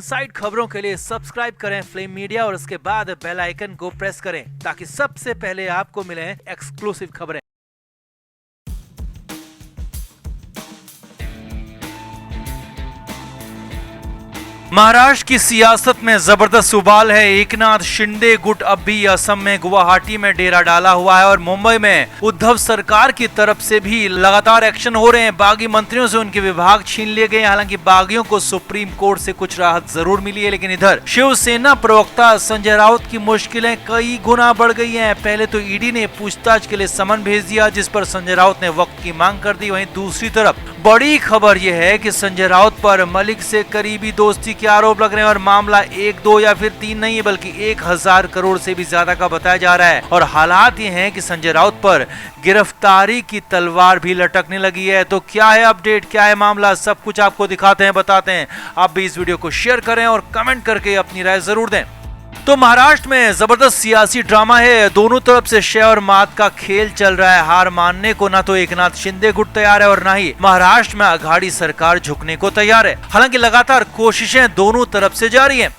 Side खबरों के लिए सब्सक्राइब करें फ्लेम मीडिया और उसके बाद बेल आइकन को प्रेस करें ताकि सबसे पहले आपको मिले एक्सक्लूसिव खबरें। महाराष्ट्र की सियासत में जबरदस्त उबाल है। एकनाथ शिंदे गुट अब भी असम में गुवाहाटी में डेरा डाला हुआ है और मुंबई में उद्धव सरकार की तरफ से भी लगातार एक्शन हो रहे हैं। बागी मंत्रियों से उनके विभाग छीन लिए गए। हालांकि बागियों को सुप्रीम कोर्ट से कुछ राहत जरूर मिली है, लेकिन इधर शिवसेना प्रवक्ता संजय राउत की मुश्किलें कई गुना बढ़ गई हैं। पहले तो ईडी ने पूछताछ के लिए समन भेज दिया, जिस पर संजय राउत ने वक्त की मांग कर दी। वहीं दूसरी तरफ बड़ी खबर यह है कि संजय राउत पर मलिक से करीबी दोस्ती के आरोप लग रहे हैं और मामला 1, 2 या फिर 3 नहीं है बल्कि 1000 करोड़ से भी ज्यादा का बताया जा रहा है। और हालात ये हैं कि संजय राउत पर गिरफ्तारी की तलवार भी लटकने लगी है। तो क्या है अपडेट, क्या है मामला, सब कुछ आपको दिखाते हैं, बताते हैं। आप भी इस वीडियो को शेयर करें और कमेंट करके अपनी राय जरूर दें। तो महाराष्ट्र में जबरदस्त सियासी ड्रामा है। दोनों तरफ से शय और मात का खेल चल रहा है। हार मानने को ना तो एकनाथ शिंदे गुट तैयार है और ना ही महाराष्ट्र में अघाड़ी सरकार झुकने को तैयार है। हालांकि लगातार कोशिशें दोनों तरफ से जारी हैं।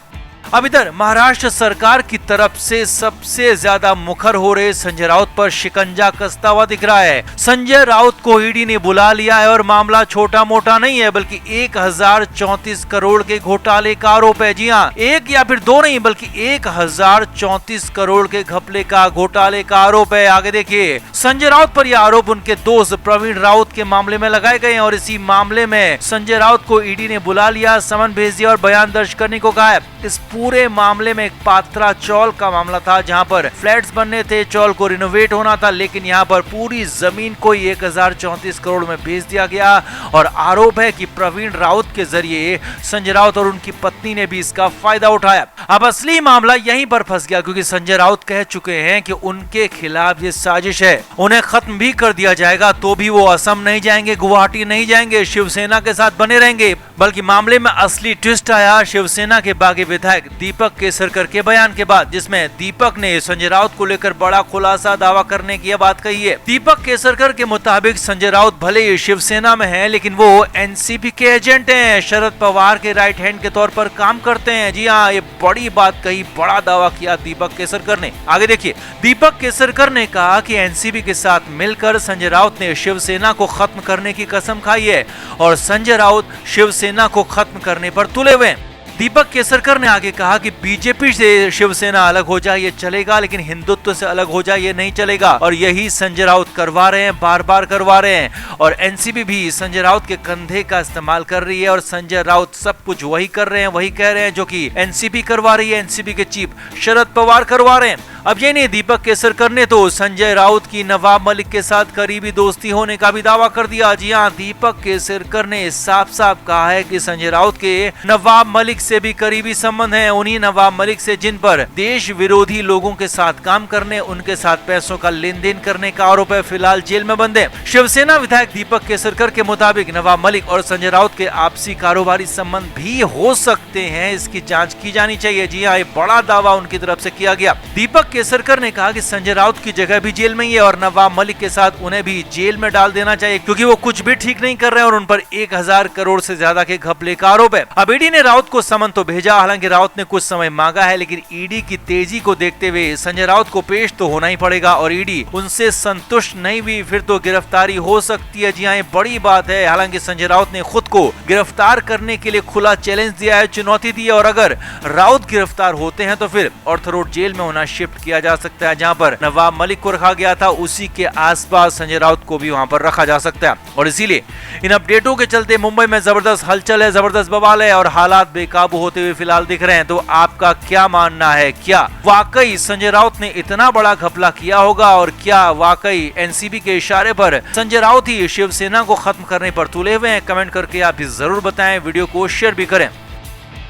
अब इधर महाराष्ट्र सरकार की तरफ से सबसे ज्यादा मुखर हो रहे संजय राउत पर शिकंजा कसता हुआ दिख रहा है। संजय राउत को ईडी ने बुला लिया है और मामला छोटा मोटा नहीं है बल्कि 1034 करोड़ के घोटाले का आरोप है। जी हाँ, 1 या फिर 2 नहीं बल्कि 1034 करोड़ के घपले का घोटाले का आरोप है। आगे देखिए, संजय राउत पर यह आरोप उनके दोस्त प्रवीण राउत के मामले में लगाए गए हैं और इसी मामले में संजय राउत को ईडी ने बुला लिया, समन भेज दिया और बयान दर्ज करने को कहा है। इस पूरे मामले में एक पात्रा चौल का मामला था, जहां पर फ्लैट्स बनने थे, चौल को रिनोवेट होना था, लेकिन यहां पर पूरी जमीन को 1034 करोड़ में बेच दिया गया। और आरोप है कि प्रवीण राउत के जरिए संजय राउत और उनकी पत्नी ने भी इसका फायदा उठाया। अब असली मामला यहीं पर फंस गया, क्योंकि संजय राउत कह चुके हैं कि उनके खिलाफ ये साजिश है, उन्हें खत्म भी कर दिया जाएगा तो भी वो असम नहीं जाएंगे, गुवाहाटी नहीं जाएंगे, शिवसेना के साथ बने रहेंगे। बल्कि मामले में असली ट्विस्ट आया शिवसेना के बागी विधायक दीपक केसरकर के बयान के बाद, जिसमें दीपक ने संजय राउत को लेकर बड़ा खुलासा दावा करने की बात कही है। दीपक केसरकर के मुताबिक संजय राउत भले ही शिवसेना में हैं, लेकिन वो एनसीपी के एजेंट हैं, शरद पवार के राइट हैंड के तौर पर काम करते हैं। जी हाँ, ये बड़ी बात कही, बड़ा दावा किया दीपक केसरकर ने। आगे देखिए, दीपक केसरकर ने कहा कि एनसीपी के साथ मिलकर संजय राउत ने शिवसेना को खत्म करने की कसम खाई है और संजय राउत शिवसेना को खत्म करने पर तुले हुए हैं। दीपक केसरकर ने आगे कहा कि बीजेपी से शिवसेना अलग हो जाए ये चलेगा, लेकिन हिंदुत्व से अलग हो जाए ये नहीं चलेगा। और यही संजय राउत करवा रहे हैं, बार बार करवा रहे हैं। और एनसीपी भी संजय राउत के कंधे का इस्तेमाल कर रही है और संजय राउत सब कुछ वही कर रहे हैं, वही कह रहे हैं जो कि एनसीपी करवा रही है, एनसीपी के चीफ शरद पवार करवा रहे हैं। अब ये नहीं, दीपक केसरकर ने तो संजय राउत की नवाब मलिक के साथ करीबी दोस्ती होने का भी दावा कर दिया। जी हाँ, दीपक केसरकर ने साफ साफ कहा है कि संजय राउत के नवाब मलिक से भी करीबी संबंध हैं। उन्हीं नवाब मलिक से जिन पर देश विरोधी लोगों के साथ काम करने, उनके साथ पैसों का लेन देन करने का आरोप है, फिलहाल जेल में बंद है। शिवसेना विधायक दीपक केसरकर के मुताबिक नवाब मलिक और संजय राउत के आपसी कारोबारी संबंध भी हो सकते हैं, इसकी जांच की जानी चाहिए। जी हाँ, ये बड़ा दावा उनकी तरफ से किया गया। दीपक केसरकर ने कहा कि संजय राउत की जगह भी जेल में ही है और नवाब मलिक के साथ उन्हें भी जेल में डाल देना चाहिए, क्योंकि वो कुछ भी ठीक नहीं कर रहे हैं और उन पर 1000 करोड़ से ज्यादा के घपले का आरोप है। अब ईडी ने राउत को समन तो भेजा, हालांकि राउत ने कुछ समय मांगा है, लेकिन ईडी की तेजी को देखते हुए संजय राउत को पेश तो होना ही पड़ेगा और ईडी उनसे संतुष्ट नहीं हुई फिर तो गिरफ्तारी हो सकती है। जी हाँ, ये बड़ी बात है। हालांकि संजय राउत ने खुद को गिरफ्तार करने के लिए खुला चैलेंज दिया है, चुनौती दी है और अगर राउत गिरफ्तार होते हैं तो फिर ऑर्थो रोड जेल में उन्हें शिफ्ट किया जा सकता है, जहां पर नवाब मलिक को रखा गया था, उसी के आसपास संजय राउत को भी वहां पर रखा जा सकता है। और इसीलिए इन अपडेटों के चलते मुंबई में जबरदस्त हलचल है, जबरदस्त बवाल है और हालात बेकाबू होते हुए फिलहाल दिख रहे हैं। तो आपका क्या मानना है, क्या वाकई संजय राउत ने इतना बड़ा घपला किया होगा और क्या वाकई एनसीपी के इशारे पर संजय राउत ही शिवसेना को खत्म करने पर तुले हुए हैं? कमेंट करके आप भी जरूर बताएं, वीडियो को शेयर भी करें।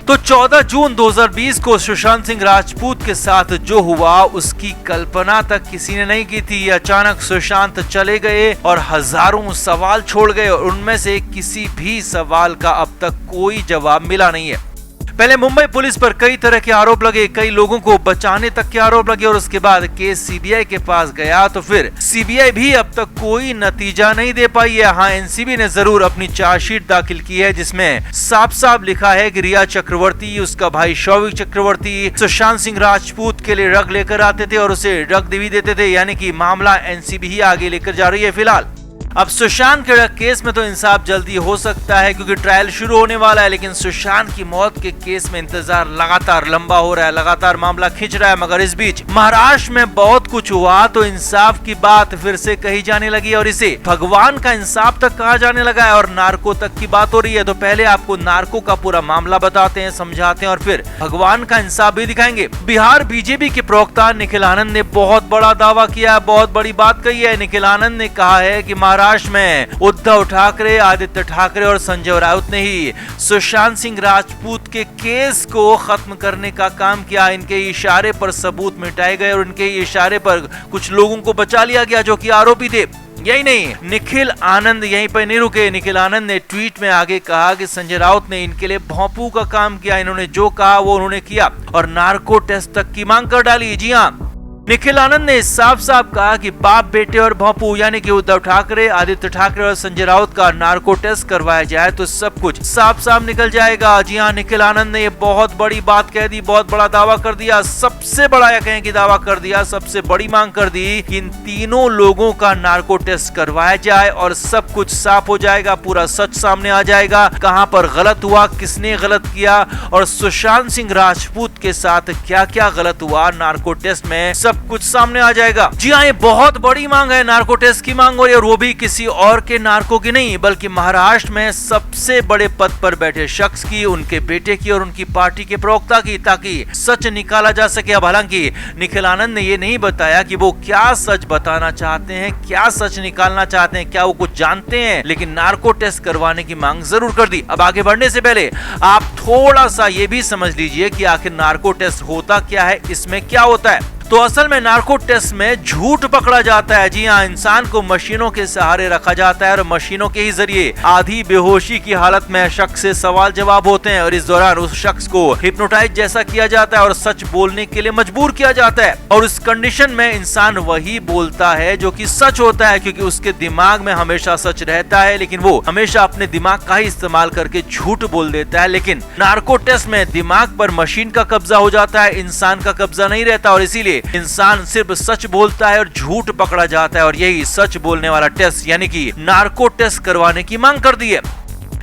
तो 14 जून 2020 को सुशांत सिंह राजपूत के साथ जो हुआ उसकी कल्पना तक किसी ने नहीं की थी। अचानक सुशांत चले गए और हजारों सवाल छोड़ गए और उनमें से किसी भी सवाल का अब तक कोई जवाब मिला नहीं है। पहले मुंबई पुलिस पर कई तरह के आरोप लगे, कई लोगों को बचाने तक के आरोप लगे और उसके बाद केस सीबीआई के पास गया तो फिर सीबीआई भी अब तक कोई नतीजा नहीं दे पाई है। हाँ, एनसीबी ने जरूर अपनी चार्जशीट दाखिल की है जिसमें साफ साफ लिखा है कि रिया चक्रवर्ती, उसका भाई शौविक चक्रवर्ती सुशांत सिंह राजपूत के लिए ड्रग लेकर आते थे और उसे ड्रग भी देते थे, यानी कि मामला एनसीबी ही आगे लेकर जा रही है फिलहाल। अब सुशांत के केस में तो इंसाफ जल्दी हो सकता है क्योंकि ट्रायल शुरू होने वाला है, लेकिन सुशांत की मौत के केस में इंतजार लगातार लंबा हो रहा है, लगातार मामला खिंच रहा है। मगर इस बीच महाराष्ट्र में बहुत कुछ हुआ तो इंसाफ की बात फिर से कही जाने लगी और इसे भगवान का इंसाफ तक कहा जाने लगा है और नार्को तक की बात हो रही है। तो पहले आपको नार्को का पूरा मामला बताते हैं, समझाते हैं और फिर भगवान का इंसाफ भी दिखाएंगे। बिहार बीजेपी के प्रवक्ता निखिल आनंद ने बहुत बड़ा दावा किया है, बहुत बड़ी बात कही है। निखिल आनंद ने कहा है कि महाराष्ट्र में उद्धव ठाकरे, आदित्य ठाकरे और संजय राउत ने ही सुशांत सिंह राजपूत के केस को खत्म करने का काम किया। इनके इशारे पर सबूत मिटाए गए और इनके इशारे पर कुछ लोगों को बचा लिया गया जो कि आरोपी थे। यही नहीं, निखिल आनंद यहीं पर नहीं रुके। निखिल आनंद ने ट्वीट में आगे कहा कि संजय राउत ने इनके लिए भोंपू का काम किया, इन्होंने जो कहा वो उन्होंने किया और नार्को टेस्ट तक की मांग कर डाली। जी हाँ, निखिल आनंद ने साफ साफ कहा कि बाप बेटे और भोंपू यानी कि उद्धव ठाकरे, आदित्य ठाकरे और संजय राउत का नार्को टेस्ट करवाया जाए तो सब कुछ साफ साफ निकल जाएगा। जी हाँ, निखिल आनंद ने ये बहुत बड़ी बात कह दी, बहुत बड़ा दावा कर दिया, सबसे बड़ा या कहें कि दावा कर दिया, सबसे बड़ी मांग कर दी कि इन तीनों लोगों का नार्को टेस्ट करवाया जाए और सब कुछ साफ हो जाएगा, पूरा सच सामने आ जाएगा, कहां पर गलत हुआ, किसने गलत किया और सुशांत सिंह राजपूत के साथ क्या क्या गलत हुआ नार्को टेस्ट में, सब कुछ सामने आ जाएगा। जी हाँ, ये बहुत बड़ी मांग है, नार्को टेस्ट की मांग हो रही है और वो भी किसी और के नार्को की नहीं बल्कि महाराष्ट्र में सबसे बड़े पद पर बैठे शख्स की, उनके बेटे की और उनकी पार्टी के प्रवक्ता की, ताकि सच निकाला जा सके। अब हालांकि निखिल आनंद ने ये नहीं बताया कि वो क्या सच बताना चाहते हैं, क्या सच निकालना चाहते हैं, क्या वो कुछ जानते हैं, लेकिन नार्को टेस्ट करवाने की मांग जरूर कर दी। अब आगे बढ़ने से पहले आप थोड़ा सा ये भी समझ लीजिए कि आखिर नार्को टेस्ट होता क्या है, इसमें क्या होता है। तो असल में नार्को टेस्ट में झूठ पकड़ा जाता है। जी हाँ, इंसान को मशीनों के सहारे रखा जाता है और मशीनों के ही जरिए आधी बेहोशी की हालत में शख्स से सवाल जवाब होते हैं और इस दौरान उस शख्स को हिप्नोटाइज जैसा किया जाता है और सच बोलने के लिए मजबूर किया जाता है और उस कंडीशन में इंसान वही बोलता है जो कि सच होता है क्योंकि उसके दिमाग में हमेशा सच रहता है, लेकिन वो हमेशा अपने दिमाग का ही इस्तेमाल करके झूठ बोल देता है। लेकिन नार्को टेस्ट में दिमाग पर मशीन का कब्जा हो जाता है, इंसान का कब्जा नहीं रहता और इसीलिए इंसान सिर्फ सच बोलता है और झूठ पकड़ा जाता है और यही सच बोलने वाला टेस्ट यानी कि नार्को टेस्ट करवाने की मांग कर दी है।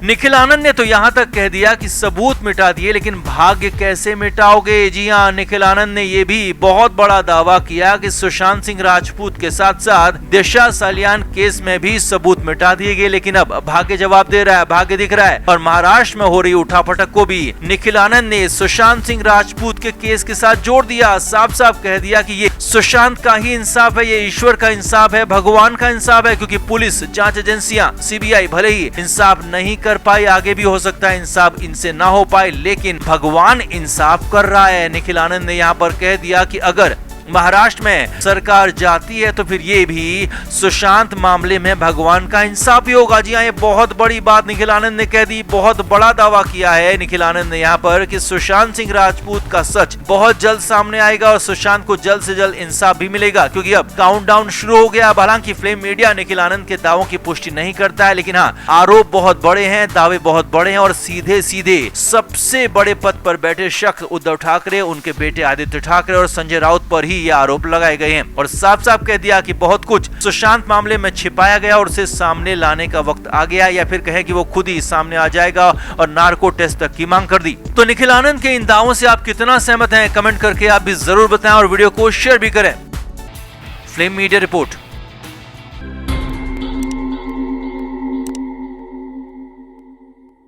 निखिल आनंद ने तो यहाँ तक कह दिया कि सबूत मिटा दिए, लेकिन भाग्य कैसे मिटाओगे। जी हाँ, निखिल आनंद ने यह भी बहुत बड़ा दावा किया कि सुशांत सिंह राजपूत के साथ साथ दिशा सालियान केस में भी सबूत मिटा दिए गए, लेकिन अब भाग्य जवाब दे रहा है, भाग्य दिख रहा है और महाराष्ट्र में हो रही उठापटक को भी निखिल आनंद ने सुशांत सिंह राजपूत के केस के साथ जोड़ दिया। साफ साफ कह दिया कि ये सुशांत का ही इंसाफ है, ये ईश्वर का इंसाफ है, भगवान का इंसाफ है, क्योंकि पुलिस, जांच एजेंसियां, सीबीआई भले ही इंसाफ नहीं कर पाई, आगे भी हो सकता है इंसाफ इनसे ना हो पाए, लेकिन भगवान इंसाफ कर रहा है। निखिल आनंद ने यहाँ पर कह दिया कि अगर महाराष्ट्र में सरकार जाती है तो फिर ये भी सुशांत मामले में भगवान का इंसाफ ही होगा। जी हाँ, ये बहुत बड़ी बात निखिल आनंद ने कह दी, बहुत बड़ा दावा किया है निखिल आनंद ने यहाँ पर कि सुशांत सिंह राजपूत का सच बहुत जल्द सामने आएगा और सुशांत को जल्द से जल्द इंसाफ भी मिलेगा, क्योंकि अब काउंटडाउन शुरू हो गया। हालांकि फिल्म मीडिया निखिल आनंद के दावों की पुष्टि नहीं करता है, लेकिन हाँ, आरोप बहुत बड़े हैं, दावे बहुत बड़े हैं और सीधे सीधे सबसे बड़े पद पर बैठे शख्स उद्धव ठाकरे, उनके बेटे आदित्य ठाकरे और संजय राउत पर ही ये आरोप लगाए गए हैं और साफ साफ कह दिया कि बहुत कुछ सुशांत मामले में छिपाया गया और उसे सामने लाने का वक्त आ गया, या फिर कहें कि वो खुद ही सामने आ जाएगा और नार्को टेस्ट तक की मांग कर दी। तो निखिल आनंद के इन दावों से आप कितना सहमत हैं, कमेंट करके आप भी जरूर बताएं और वीडियो को शेयर भी करें। Film media report.